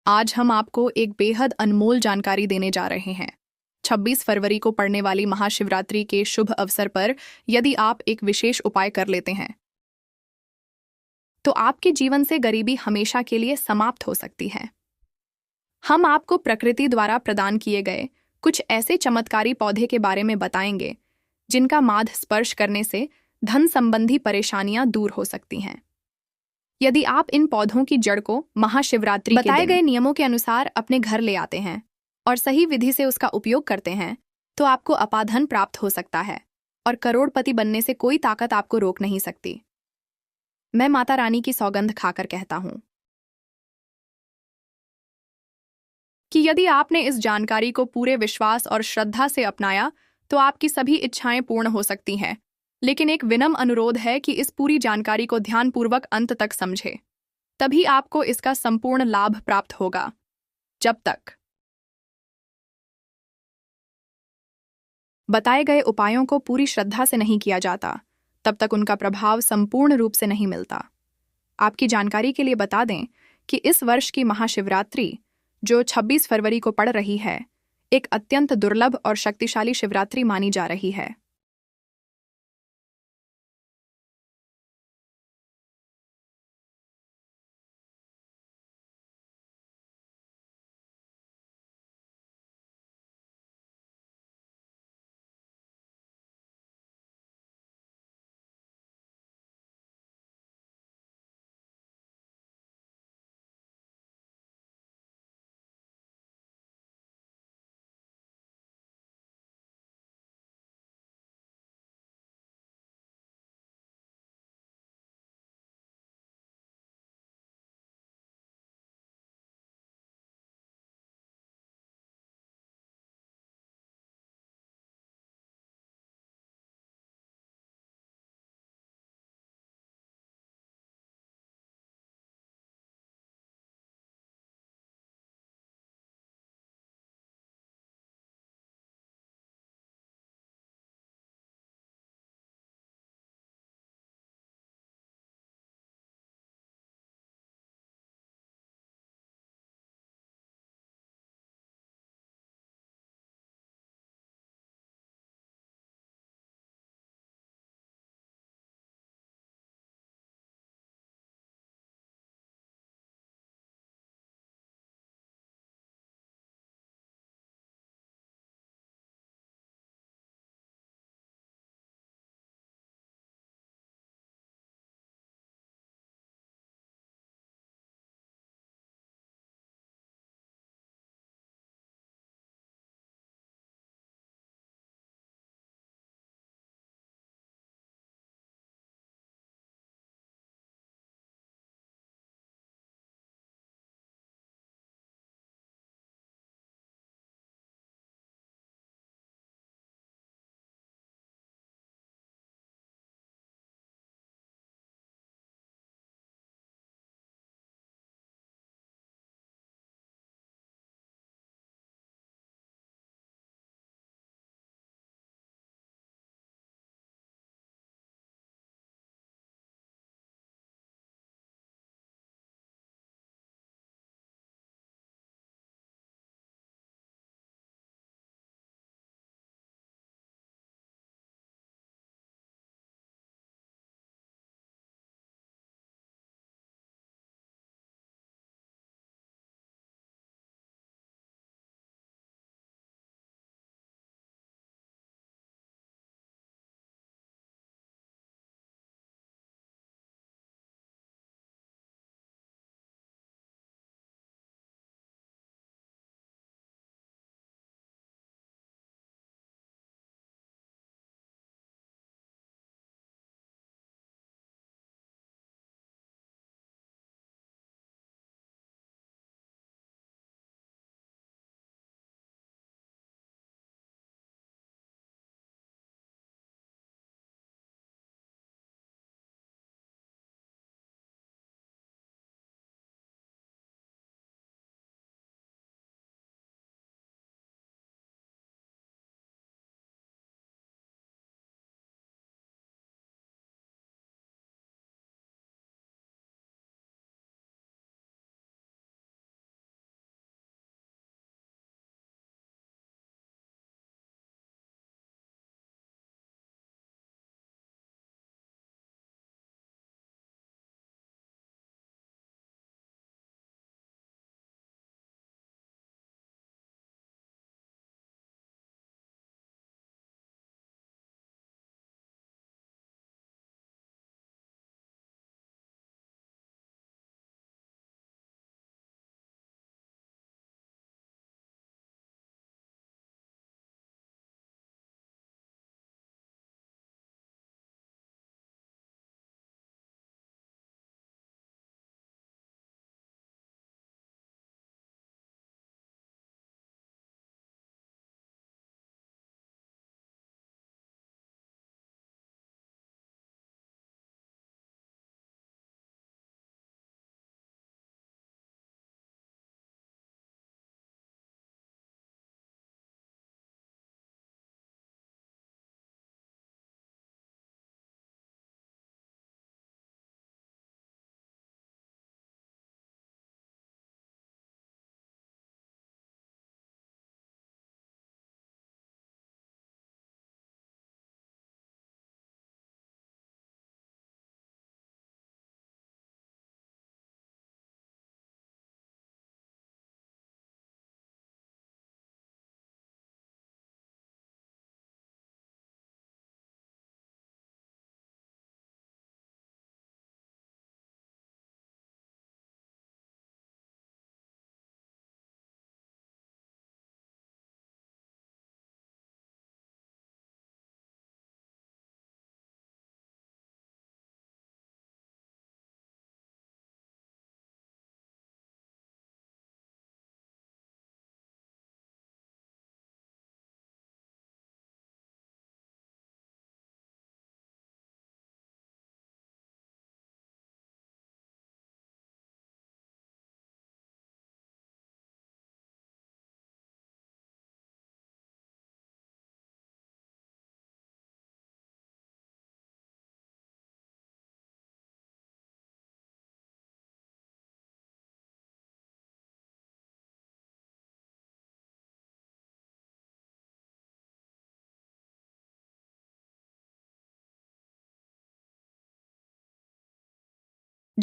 आज हम आपको एक बेहद अनमोल जानकारी देने जा रहे हैं। 26 फरवरी को पड़ने वाली महाशिवरात्रि के शुभ अवसर पर यदि आप एक विशेष उपाय कर लेते हैं तो आपके जीवन से गरीबी हमेशा के लिए समाप्त हो सकती है। हम आपको प्रकृति द्वारा प्रदान किए गए कुछ ऐसे चमत्कारी पौधे के बारे में बताएंगे जिनका माध स्पर्श करने से धन संबंधी परेशानियां दूर हो सकती हैं। यदि आप इन पौधों की जड़ को महाशिवरात्रि के बताए गए नियमों के अनुसार अपने घर ले आते हैं और सही विधि से उसका उपयोग करते हैं तो आपको अपाधन प्राप्त हो सकता है और करोड़पति बनने से कोई ताकत आपको रोक नहीं सकती। मैं माता रानी की सौगंध खाकर कहता हूं कि यदि आपने इस जानकारी को पूरे विश्वास और श्रद्धा से अपनाया तो आपकी सभी इच्छाएं पूर्ण हो सकती हैं। लेकिन एक विनम्र अनुरोध है कि इस पूरी जानकारी को ध्यानपूर्वक अंत तक समझें, तभी आपको इसका संपूर्ण लाभ प्राप्त होगा। जब तक बताए गए उपायों को पूरी श्रद्धा से नहीं किया जाता, तब तक उनका प्रभाव संपूर्ण रूप से नहीं मिलता। आपकी जानकारी के लिए बता दें कि इस वर्ष की महाशिवरात्रि, जो 26 फरवरी को पड़ रही है, एक अत्यंत दुर्लभ और शक्तिशाली शिवरात्रि मानी जा रही है।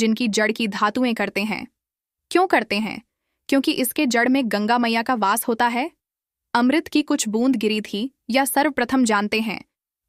जिनकी जड़ की धातुएं करते हैं। क्यों करते हैं? क्योंकि इसके जड़ में गंगा मैया का वास होता है। अमृत की कुछ बूंद गिरी थी या सर्वप्रथम जानते हैं।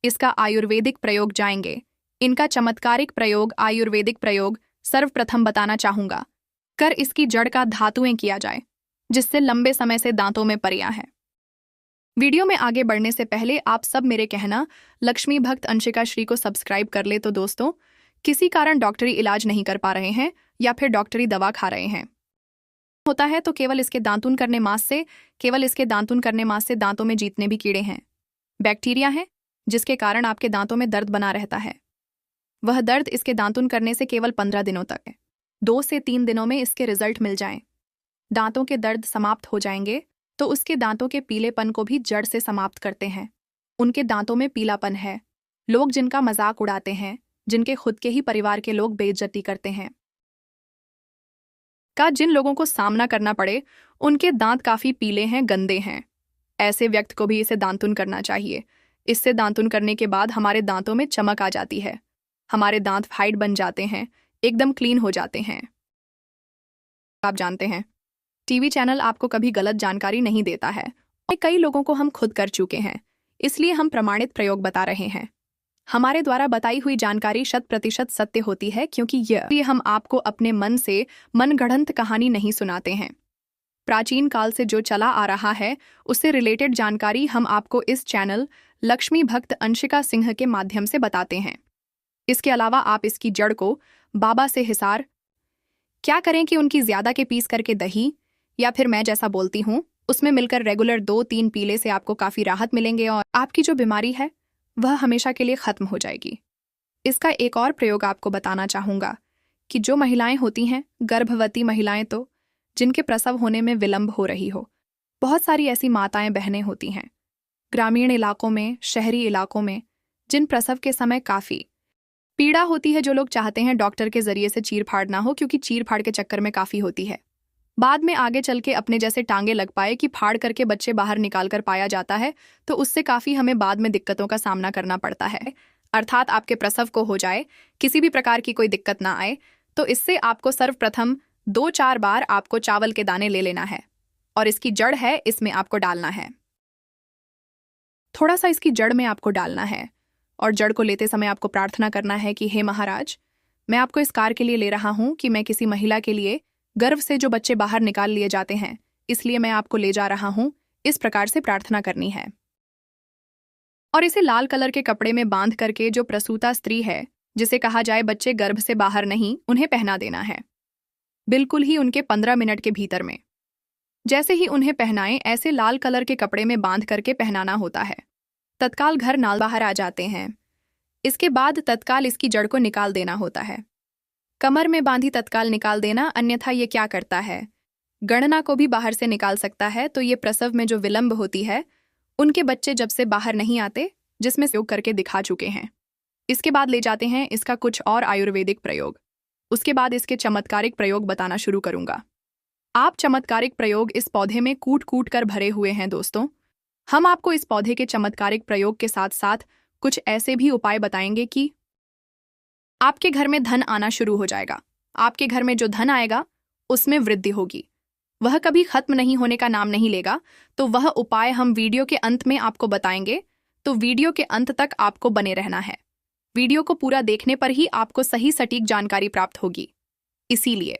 इसका आयुर्वेदिक प्रयोग जाएंगे। इनका चमत्कारिक प्रयोग, आयुर्वेदिक प्रयोग सर्वप्रथम बताना चाहूंगा। कर इसकी जड़ का धातुएं किया जाए, जिससे लंबे समय से दांतों में परिया है। वीडियो में आगे बढ़ने से पहले आप सब मेरे कहना लक्ष्मी भक्त अंशिका श्री को सब्सक्राइब कर ले। तो दोस्तों, किसी कारण डॉक्टरी इलाज नहीं कर पा रहे हैं या फिर डॉक्टरी दवा खा रहे हैं होता है तो केवल इसके दांतुन करने मास से दांतों में जीतने भी कीड़े हैं, बैक्टीरिया हैं, जिसके कारण आपके दांतों में दर्द बना रहता है। वह दर्द इसके दांतुन करने से केवल 15 दिनों तक है। 2 से 3 दिनों में इसके रिजल्ट मिल जाएं। दांतों के दर्द समाप्त हो जाएंगे तो उसके दांतों के पीलेपन को भी जड़ से समाप्त करते हैं। उनके दांतों में पीलापन है। लोग जिनका मजाक उड़ाते हैं, जिनके खुद के ही परिवार के लोग बेइज्जती करते हैं, का जिन लोगों को सामना करना पड़े, उनके दांत काफी पीले हैं, गंदे हैं, ऐसे व्यक्ति को भी इसे दांतुन करना चाहिए। इससे दांतुन करने के बाद हमारे दांतों में चमक आ जाती है। हमारे दांत फाइट बन जाते हैं, एकदम क्लीन हो जाते हैं। आप जानते हैं, टीवी चैनल आपको कभी गलत जानकारी नहीं देता है। और कई लोगों को हम खुद कर चुके हैं, इसलिए हम प्रमाणित प्रयोग बता रहे हैं। हमारे द्वारा बताई हुई जानकारी 100% सत्य होती है, क्योंकि ये हम आपको अपने मन से मनगढ़ंत कहानी नहीं सुनाते हैं। प्राचीन काल से जो चला आ रहा है उससे रिलेटेड जानकारी हम आपको इस चैनल लक्ष्मी भक्त अंशिका सिंह के माध्यम से बताते हैं। इसके अलावा आप इसकी जड़ को बाबा से हिसार क्या करें कि उनकी ज्यादा के पीस करके दही या फिर मैं जैसा बोलती हूँ उसमें मिलकर रेगुलर 2-3 पीले से आपको काफी राहत मिलेंगे और आपकी जो बीमारी है वह हमेशा के लिए खत्म हो जाएगी। इसका एक और प्रयोग आपको बताना चाहूंगा कि जो महिलाएं होती हैं, गर्भवती महिलाएं, तो जिनके प्रसव होने में विलंब हो रही हो, बहुत सारी ऐसी माताएं बहनें होती हैं ग्रामीण इलाकों में, शहरी इलाकों में, जिन प्रसव के समय काफी पीड़ा होती है। जो लोग चाहते हैं डॉक्टर के जरिए से चीर फाड़ ना हो, क्योंकि चीर फाड़ के चक्कर में काफी होती है, बाद में आगे चल के अपने जैसे टांगे लग पाए कि फाड़ करके बच्चे बाहर निकाल कर पाया जाता है, तो उससे काफी हमें बाद में दिक्कतों का सामना करना पड़ता है। अर्थात आपके प्रसव को हो जाए, किसी भी प्रकार की कोई दिक्कत ना आए, तो इससे आपको सर्वप्रथम 2-4 बार आपको चावल के दाने ले लेना है और इसकी जड़ है इसमें आपको डालना है। थोड़ा सा इसकी जड़ में आपको डालना है और जड़ को लेते समय आपको प्रार्थना करना है कि हे महाराज, मैं आपको इस कार्य के लिए ले रहा हूं कि मैं किसी महिला के लिए गर्भ से जो बच्चे बाहर निकाल लिए जाते हैं, इसलिए मैं आपको ले जा रहा हूं। इस प्रकार से प्रार्थना करनी है और इसे लाल कलर के कपड़े में बांध करके जो प्रसूता स्त्री है, जिसे कहा जाए बच्चे गर्भ से बाहर नहीं, उन्हें पहना देना है, बिल्कुल ही उनके 15 मिनट के भीतर में। जैसे ही उन्हें पहनाएं, ऐसे लाल कलर के कपड़े में बांध करके पहनाना होता है। तत्काल घर नाल बाहर आ जाते हैं। इसके बाद तत्काल इसकी जड़ को निकाल देना होता है। कमर में बांधी तत्काल निकाल देना, अन्यथा ये क्या करता है, गणना को भी बाहर से निकाल सकता है। तो ये प्रसव में जो विलंब होती है, उनके बच्चे जब से बाहर नहीं आते, जिसमें प्रयोग करके दिखा चुके हैं। इसके बाद ले जाते हैं इसका कुछ और आयुर्वेदिक प्रयोग। उसके बाद इसके चमत्कारिक प्रयोग बताना शुरू करूंगा। आप चमत्कारिक प्रयोग इस पौधे में कूट कूट कर भरे हुए हैं दोस्तों। हम आपको इस पौधे के चमत्कारिक प्रयोग के साथ साथ कुछ ऐसे भी उपाय बताएंगे कि आपके घर में धन आना शुरू हो जाएगा। आपके घर में जो धन आएगा उसमें वृद्धि होगी, वह कभी खत्म नहीं होने का नाम नहीं लेगा। तो वह उपाय हम वीडियो के अंत में आपको बताएंगे, तो वीडियो के अंत तक आपको बने रहना है। वीडियो को पूरा देखने पर ही आपको सही सटीक जानकारी प्राप्त होगी, इसीलिए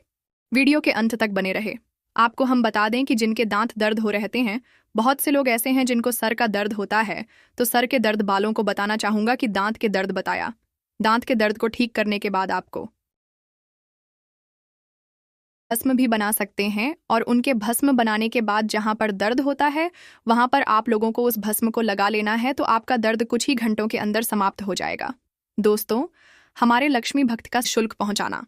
वीडियो के अंत तक बने रहे। आपको हम बता दें कि जिनके दांत दर्द हो रहते हैं, बहुत से लोग ऐसे हैं जिनको सर का दर्द होता है, तो सर के दर्द वालों को बताना चाहूंगा कि दांत के दर्द बताया। दांत के दर्द को ठीक करने के बाद आपको भस्म भी बना सकते हैं, और उनके भस्म बनाने के बाद जहां पर दर्द होता है वहां पर आप लोगों को उस भस्म को लगा लेना है, तो आपका दर्द कुछ ही घंटों के अंदर समाप्त हो जाएगा। दोस्तों, हमारे लक्ष्मी भक्त का शुल्क पहुंचाना।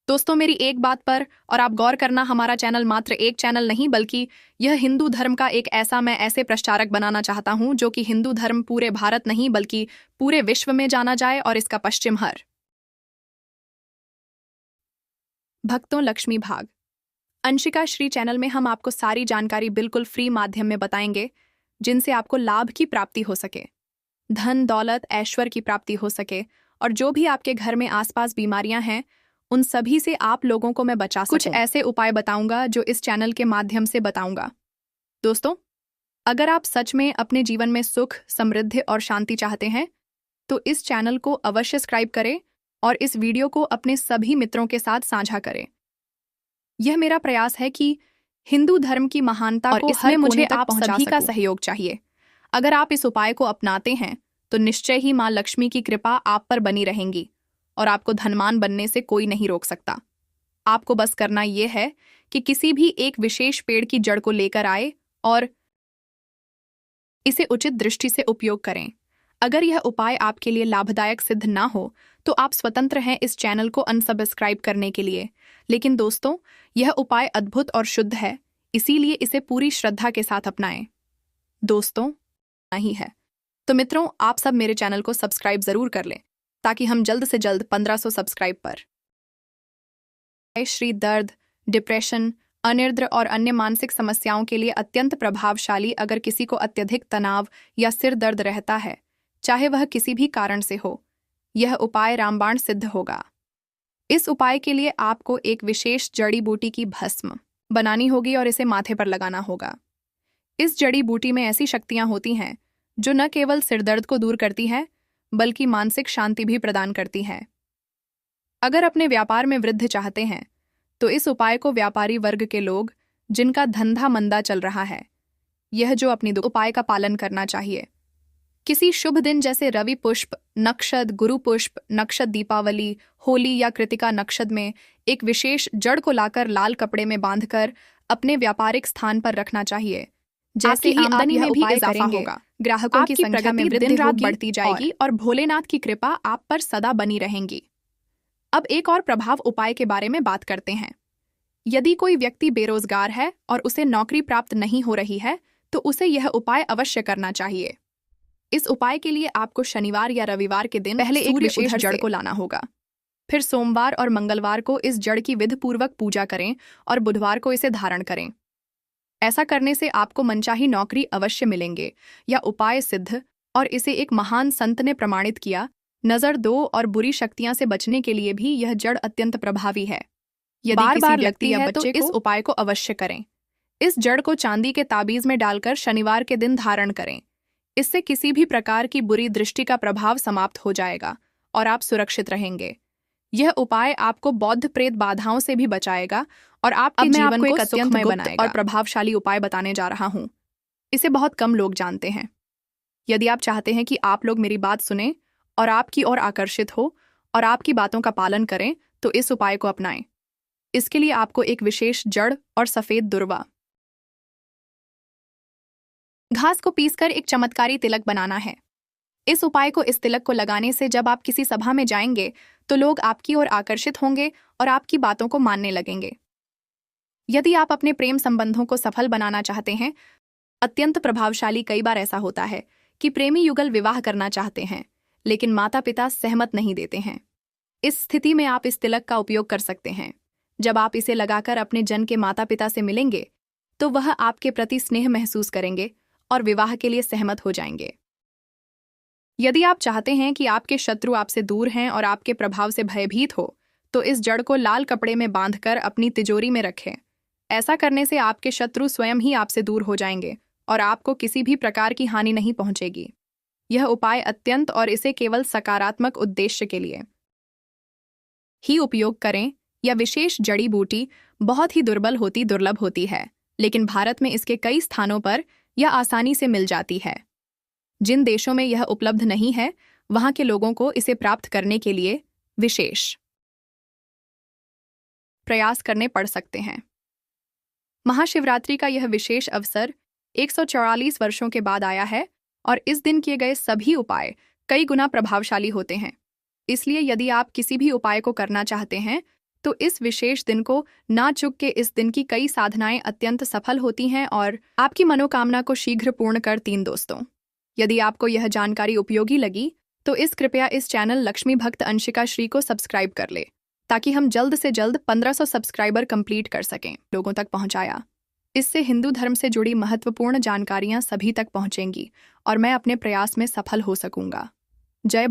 दोस्तों, मेरी एक बात पर और आप गौर करना, हमारा चैनल मात्र एक चैनल नहीं, बल्कि यह हिंदू धर्म का एक मैं ऐसे प्रचारक बनाना चाहता हूं जो कि हिंदू धर्म पूरे भारत नहीं बल्कि पूरे विश्व में जाना जाए, और इसका पश्चिम हर भक्तों लक्ष्मी भाग अंशिका श्री चैनल में हम आपको सारी जानकारी बिल्कुल फ्री माध्यम में बताएंगे, जिनसे आपको लाभ की प्राप्ति हो सके, धन दौलत ऐश्वर्य की प्राप्ति हो सके, और जो भी आपके घर में आसपास बीमारियां हैं उन सभी से आप लोगों को मैं बचा सकूं। कुछ ऐसे उपाय बताऊंगा जो इस चैनल के माध्यम से बताऊंगा। दोस्तों, अगर आप सच में अपने जीवन में सुख, समृद्धि और शांति चाहते हैं तो इस चैनल को अवश्य सब्सक्राइब करें और इस वीडियो को अपने सभी मित्रों के साथ साझा करें। यह मेरा प्रयास है कि हिंदू धर्म की महानता को हर कोने तक आप सभी का सहयोग चाहिए। अगर आप इस उपाय को अपनाते हैं तो निश्चय ही माँ लक्ष्मी की कृपा आप पर बनी रहेंगी और आपको धनवान बनने से कोई नहीं रोक सकता। आपको बस करना यह है कि किसी भी एक विशेष पेड़ की जड़ को लेकर आए और इसे उचित दृष्टि से उपयोग करें। अगर यह उपाय आपके लिए लाभदायक सिद्ध ना हो तो आप स्वतंत्र हैं इस चैनल को अनसब्सक्राइब करने के लिए। लेकिन दोस्तों, यह उपाय अद्भुत और शुद्ध है, इसीलिए इसे पूरी श्रद्धा के साथ अपनाएं। दोस्तों, नहीं है तो मित्रों, आप सब मेरे चैनल को सब्सक्राइब जरूर कर लें ताकि हम जल्द से जल्द 1500 सब्सक्राइब पर श्री दर्द, डिप्रेशन, अनिद्रा और अन्य मानसिक समस्याओं के लिए अत्यंत प्रभावशाली। अगर किसी को अत्यधिक तनाव या सिर दर्द रहता है, चाहे वह किसी भी कारण से हो, यह उपाय रामबाण सिद्ध होगा। इस उपाय के लिए आपको एक विशेष जड़ी बूटी की भस्म बनानी होगी और इसे माथे पर लगाना होगा। इस जड़ी बूटी में ऐसी शक्तियां होती हैं जो न केवल सिरदर्द को दूर करती है बल्कि मानसिक शांति भी प्रदान करती है। अगर अपने व्यापार में वृद्धि चाहते हैं तो इस उपाय को व्यापारी वर्ग के लोग जिनका धंधा मंदा चल रहा है, यह जो अपनी उपाय का पालन करना चाहिए। किसी शुभ दिन जैसे रवि पुष्प नक्षत्र, गुरु पुष्प नक्षत्र, दीपावली, होली या कृतिका नक्षत्र में एक विशेष जड़ को लाकर लाल कपड़े में बांधकर अपने व्यापारिक स्थान पर रखना चाहिए। जैसे ही आमदनी में भी इजाफा होगा, ग्राहकों की संख्या में दिन रात बढ़ती जाएगी और भोलेनाथ की कृपा आप पर सदा बनी रहेंगी। अब एक और प्रभाव उपाय के बारे में बात करते हैं। यदि कोई व्यक्ति बेरोजगार है और उसे नौकरी प्राप्त नहीं हो रही है तो उसे यह उपाय अवश्य करना चाहिए। इस उपाय के लिए आपको शनिवार या रविवार के दिन पहले एक विशेष जड़ को लाना होगा। फिर सोमवार और मंगलवार को इस जड़ की विधि पूर्वक पूजा करें और बुधवार को इसे धारण करें। ऐसा करने से आपको मनचाही नौकरी अवश्य मिलेंगे। यह उपाय सिद्ध और इसे एक महान संत ने प्रमाणित किया। नजर दो और बुरी शक्तियां से बचने के लिए भी यह जड़ अत्यंत प्रभावी है। यदि बार-बार लगती है तो इस उपाय को अवश्य करें। इस जड़ को चांदी के ताबीज में डालकर शनिवार के दिन धारण करें। इससे किसी भी प्रकार की बुरी दृष्टि का प्रभाव समाप्त हो जाएगा और आप सुरक्षित रहेंगे। यह उपाय आपको बौद्ध प्रेत बाधाओं से भी बचाएगा और आपके जीवन को सुखमय बनाएगा। और प्रभावशाली उपाय बताने जा रहा हूं, इसे बहुत कम लोग जानते हैं। यदि आप चाहते हैं कि आप लोग मेरी बात सुने और आपकी ओर आकर्षित हो और आपकी बातों का पालन करें तो इस उपाय को अपनाएं। इसके लिए आपको एक विशेष जड़ और सफेद दुर्वा घास को पीसकर एक चमत्कारी तिलक बनाना है। इस उपाय को इस तिलक को लगाने से जब आप किसी सभा में जाएंगे तो लोग आपकी ओर आकर्षित होंगे और आपकी बातों को मानने लगेंगे। यदि आप अपने प्रेम संबंधों को सफल बनाना चाहते हैं, अत्यंत प्रभावशाली। कई बार ऐसा होता है कि प्रेमी युगल विवाह करना चाहते हैं लेकिन माता पिता सहमत नहीं देते हैं। इस स्थिति में आप इस तिलक का उपयोग कर सकते हैं। जब आप इसे लगाकर अपने जन के माता पिता से मिलेंगे तो वह आपके प्रति स्नेह महसूस करेंगे और विवाह के लिए सहमत हो जाएंगे। यदि आप चाहते हैं कि आपके शत्रु आपसे दूर हैं और आपके प्रभाव से भयभीत हो तो इस जड़ को लाल कपड़े में बांधकर अपनी तिजोरी में रखें। ऐसा करने से आपके शत्रु स्वयं ही आपसे दूर हो जाएंगे और आपको किसी भी प्रकार की हानि नहीं पहुंचेगी। यह उपाय अत्यंत और इसे केवल सकारात्मक उद्देश्य के लिए ही उपयोग करें। यह विशेष जड़ी बूटी बहुत ही दुर्लभ होती है, लेकिन भारत में इसके कई स्थानों पर यह आसानी से मिल जाती है। जिन देशों में यह उपलब्ध नहीं है, वहां के लोगों को इसे प्राप्त करने के लिए विशेष प्रयास करने पड़ सकते हैं। महाशिवरात्रि का यह विशेष अवसर 144 वर्षों के बाद आया है और इस दिन किए गए सभी उपाय कई गुना प्रभावशाली होते हैं। इसलिए यदि आप किसी भी उपाय को करना चाहते हैं तो इस विशेष दिन को ना चूक के। इस दिन की कई साधनाएं अत्यंत सफल होती हैं और आपकी मनोकामना को शीघ्र पूर्ण करती हैं। दोस्तों, यदि आपको यह जानकारी उपयोगी लगी तो कृपया इस चैनल लक्ष्मी भक्त अंशिका श्री को सब्सक्राइब कर ले ताकि हम जल्द से जल्द 1500 सब्सक्राइबर कंप्लीट कर सकें। लोगों तक पहुंचाया। इससे हिंदू धर्म से जुड़ी महत्वपूर्ण जानकारियां सभी तक पहुंचेंगी और मैं अपने प्रयास में सफल हो सकूंगा। जय